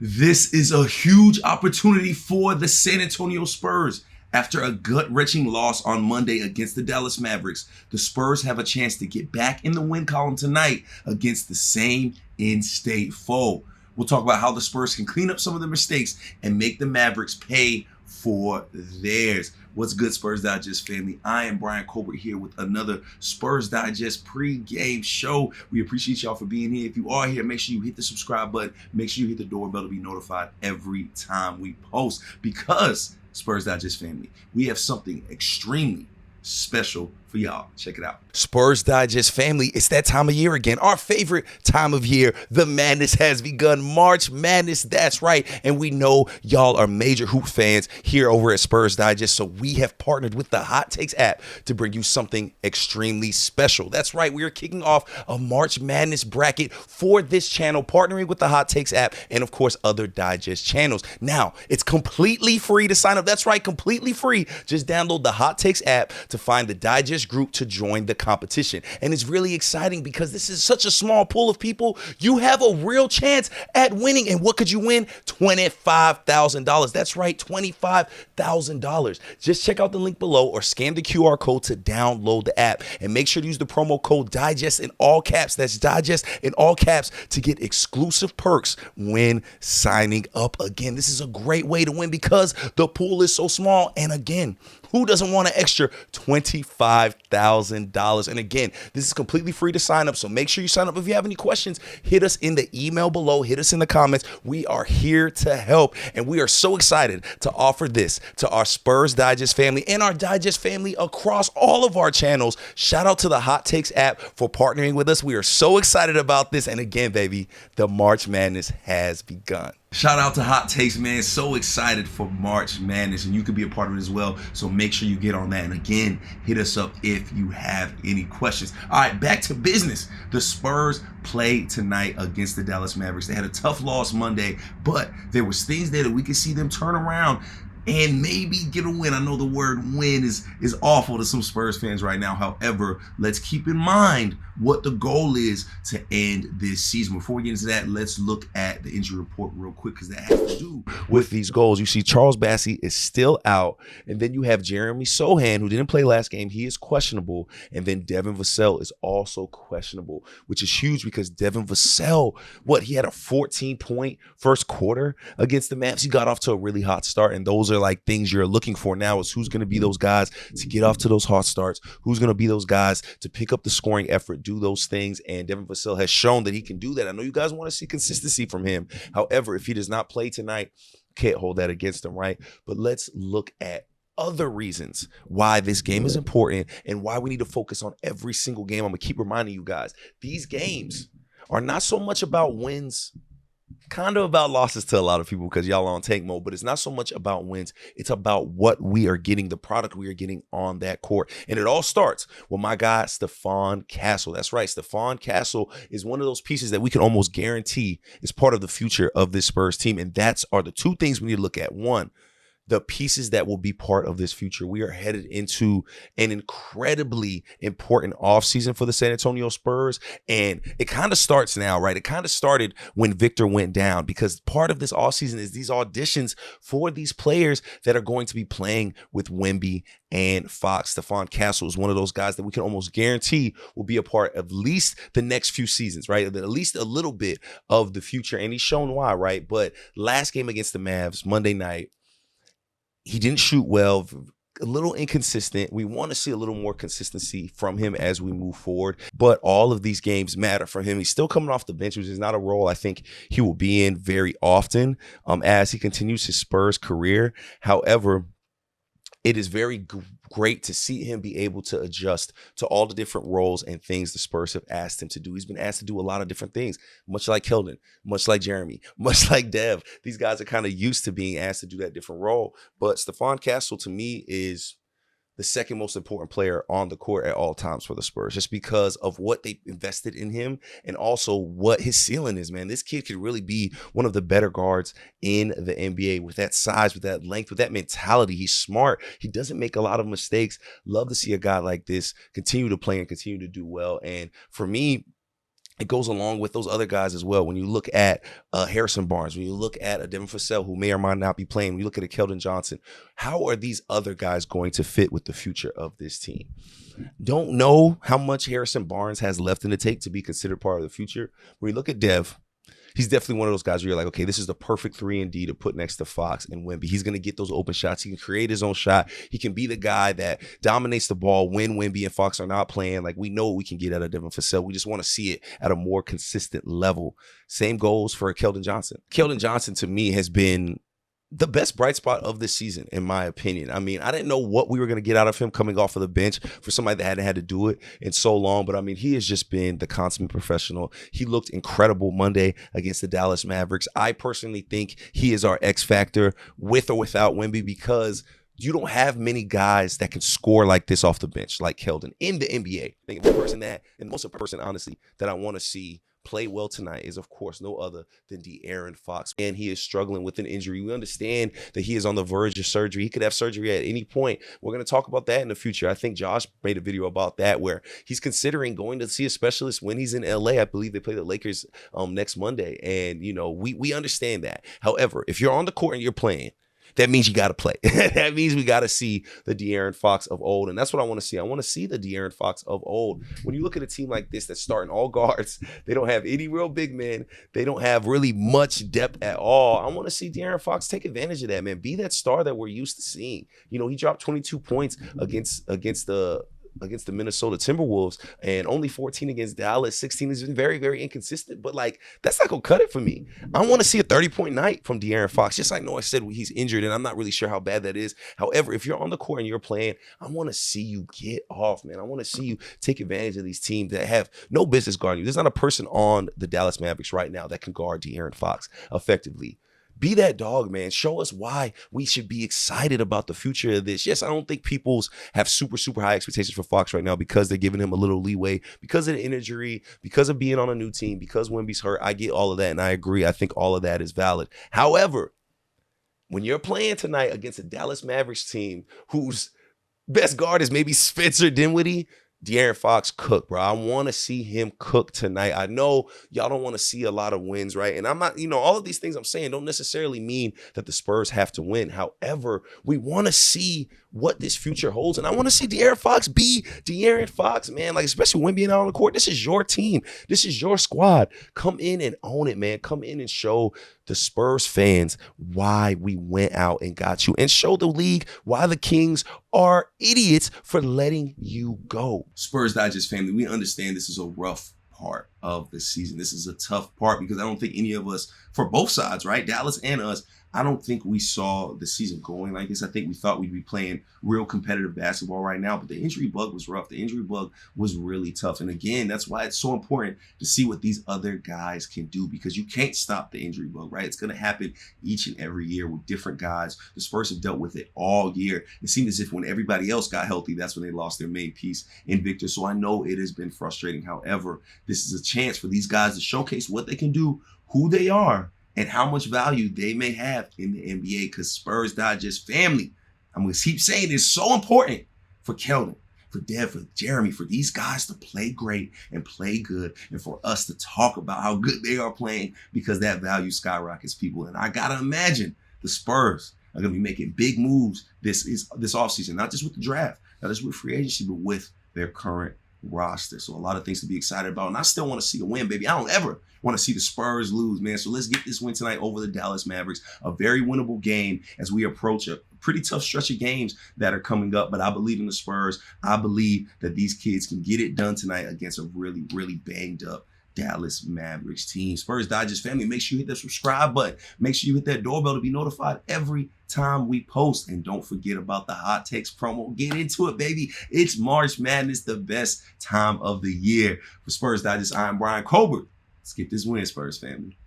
This is a huge opportunity for the San Antonio Spurs. After a gut-wrenching loss on Monday against the Dallas Mavericks, the Spurs have a chance to get back in the win column tonight against the same in-state foe. We'll talk about how the Spurs can clean up some of their mistakes and make the Mavericks pay for theirs. What's good, Spurs Digest family? I am Bryan Colbert here with another Spurs Digest pre-game show. We appreciate y'all for being here. If you are here, make sure you hit the subscribe button. Make sure you hit the doorbell to be notified every time we post. Because, Spurs Digest family, we have something extremely special for y'all. Check it out. Spurs Digest family, it's that time of year again. Our favorite time of year. The madness has begun. March Madness, that's right. And we know y'all are major hoop fans here over at Spurs Digest. So we have partnered with the Hot Takes app to bring you something extremely special. That's right. We are kicking off a March Madness bracket for this channel, partnering with the Hot Takes app and, of course, other Digest channels. Now, it's completely free to sign up. That's right. Completely free. Just download the Hot Takes app to find the Digest group to join the competition. And it's really exciting because this is such a small pool of people. You have a real chance at winning. And what could you win? $25,000. That's right, $25,000. Just check out the link below or scan the QR code to download the app. And make sure to use the promo code DIGEST in all caps. That's DIGEST in all caps to get exclusive perks when signing up. Again, this is a great way to win because the pool is so small. And again, who doesn't want an extra $25,000? And again, this is completely free to sign up. So make sure you sign up. If you have any questions, hit us in the email below. Hit us in the comments. We are here to help. And we are so excited to offer this to our Spurs Digest family and our Digest family across all of our channels. Shout out to the Hot Takes app for partnering with us. We are so excited about this. And again, baby, the March Madness has begun. Shout out to Hot Takes, man. So excited for March Madness, and you can be a part of it as well. So make sure you get on that. And again, hit us up if you have any questions. All right, back to business. The Spurs play tonight against the Dallas Mavericks. They had a tough loss Monday, but there was things there that we could see them turn around and maybe get a win. I know the word win is awful to some Spurs fans right now. However, let's keep in mind what the goal is to end this season. Before we get into that, let's look at the injury report real quick because that has to do with these goals. You see Charles Bassey is still out. And then you have Jeremy Sochan, who didn't play last game. He is questionable. And then Devin Vassell is also questionable, which is huge because Devin Vassell, he had a 14-point first quarter against the Mavs. He got off to a really hot start. And those are like things you're looking for now is who's going to be those guys to get off to those hot starts, who's going to be those guys to pick up the scoring effort, do those things. And Devin Vassell has shown that he can do that. I know you guys want to see consistency from him. However, if he does not play tonight, can't hold that against him, right? But let's look at other reasons why this game is important and why we need to focus on every single game. I'm going to keep reminding you guys, these games are not so much about wins, kind of about losses to a lot of people because y'all are on tank mode, but it's not so much about wins. It's about what we are getting, the product we are getting on that court. And it all starts with my guy, Stephon Castle. That's right. Stephon Castle is one of those pieces that we can almost guarantee is part of the future of this Spurs team. And that's are the two things we need to look at. One, the pieces that will be part of this future. We are headed into an incredibly important offseason for the San Antonio Spurs. And it kind of starts now, right? It kind of started when Victor went down because part of this offseason is these auditions for these players that are going to be playing with Wemby and Fox. Stephon Castle is one of those guys that we can almost guarantee will be a part of at least the next few seasons, right? At least a little bit of the future. And he's shown why, right? But last game against the Mavs, Monday night, he didn't shoot well, a little inconsistent. We want to see a little more consistency from him as we move forward. But all of these games matter for him. He's still coming off the bench, which is not a role I think he will be in very often as he continues his Spurs career. However, it is very great to see him be able to adjust to all the different roles and things the Spurs have asked him to do. He's been asked to do a lot of different things, much like Keldon, much like Jeremy, much like Dev. These guys are kind of used to being asked to do that different role. But Stephon Castle, to me, is the second most important player on the court at all times for the Spurs, just because of what they invested in him and also what his ceiling is, man. This kid could really be one of the better guards in the NBA with that size, with that length, with that mentality. He's smart. He doesn't make a lot of mistakes. Love to see a guy like this continue to play and continue to do well. And for me, it goes along with those other guys as well. When you look at Harrison Barnes, when you look at a Devin Vassell, who may or might not be playing, when you look at a Keldon Johnson, how are these other guys going to fit with the future of this team? Don't know how much Harrison Barnes has left in the tank to be considered part of the future. When you look at Dev, he's definitely one of those guys where you're like, okay, this is the perfect 3-and-D to put next to Fox and Wemby. He's going to get those open shots. He can create his own shot. He can be the guy that dominates the ball when Wemby and Fox are not playing. Like, we know what we can get out of Devin Vassell. We just want to see it at a more consistent level. Same goes for Keldon Johnson. Keldon Johnson, to me, has been the best bright spot of this season, in my opinion. I mean, I didn't know what we were going to get out of him coming off of the bench for somebody that hadn't had to do it in so long. But I mean, he has just been the consummate professional. He looked incredible Monday against the Dallas Mavericks. I personally think he is our X factor with or without Wemby, because you don't have many guys that can score like this off the bench, like Keldon in the NBA. I think the person that, and the most person, honestly, that I want to see play well tonight is, of course, no other than De'Aaron Fox. And he is struggling with an injury. We understand that he is on the verge of surgery. He could have surgery at any point. We're going to talk about that in the future. I think Josh made a video about that where he's considering going to see a specialist when he's in LA. I believe they play the Lakers next Monday. And, you know, we understand that. However, if you're on the court and you're playing, that means you got to play. That means we got to see the De'Aaron Fox of old. And that's what I want to see. I want to see the De'Aaron Fox of old. When you look at a team like this that's starting all guards, they don't have any real big men. They don't have really much depth at all. I want to see De'Aaron Fox take advantage of that, man. Be that star that we're used to seeing. You know, he dropped 22 points against the Minnesota Timberwolves and only 14 against Dallas. 16 has been very, very inconsistent, but like, that's not gonna cut it for me. I want to see a 30-point night from De'Aaron Fox. Just like Noah said, he's injured and I'm not really sure how bad that is. However, if you're on the court and you're playing, I want to see you get off, man. I want to see you take advantage of these teams that have no business guarding you. There's not a person on the Dallas Mavericks right now that can guard De'Aaron Fox effectively. Be that dog, man. Show us why we should be excited about the future of this. Yes, I don't think people have super, super high expectations for Fox right now because they're giving him a little leeway, because of the injury, because of being on a new team, because Wemby's hurt. I get all of that, and I agree. I think all of that is valid. However, when you're playing tonight against a Dallas Mavericks team whose best guard is maybe Spencer Dinwiddie, De'Aaron Fox cook, bro. I want to see him cook tonight. I know y'all don't want to see a lot of wins, right? And I'm not, you know, all of these things I'm saying don't necessarily mean that the Spurs have to win. However, we want to see what this future holds. And I want to see De'Aaron Fox be De'Aaron Fox, man. Like, especially when being out on the court. This is your team. This is your squad. Come in and own it, man. Come in and show the Spurs fans why we went out and got you, and show the league why the Kings are idiots for letting you go. Spurs Digest family, we understand this is a rough part of the season. This is a tough part because I don't think any of us, for both sides, right, Dallas and us, I don't think we saw the season going like this. I think we thought we'd be playing real competitive basketball right now, but the injury bug was rough. The injury bug was really tough. And again, that's why it's so important to see what these other guys can do, because you can't stop the injury bug, right? It's going to happen each and every year with different guys. The Spurs have dealt with it all year. It seemed as if when everybody else got healthy, that's when they lost their main piece in Victor. So I know it has been frustrating. However, this is a chance for these guys to showcase what they can do, who they are, and how much value they may have in the NBA, because Spurs Digest family, I'm going to keep saying it's so important for Keldon, for Dev, for Jeremy, for these guys to play great and play good, and for us to talk about how good they are playing, because that value skyrockets people. And I got to imagine the Spurs are going to be making big moves this offseason, not just with the draft, not just with free agency, but with their current roster. So a lot of things to be excited about. And I still want to see a win, baby. I don't ever want to see the Spurs lose, man. So let's get this win tonight over the Dallas Mavericks. A very winnable game as we approach a pretty tough stretch of games that are coming up. But I believe in the Spurs. I believe that these kids can get it done tonight against a really, really banged up Dallas Mavericks team. Spurs Digest family, make sure you hit that subscribe button. Make sure you hit that doorbell to be notified every time we post. And don't forget about the Hot Takes promo. Get into it, baby. It's March Madness, the best time of the year. For Spurs Digest, I'm Bryan Colbert. Let's get this win, Spurs family.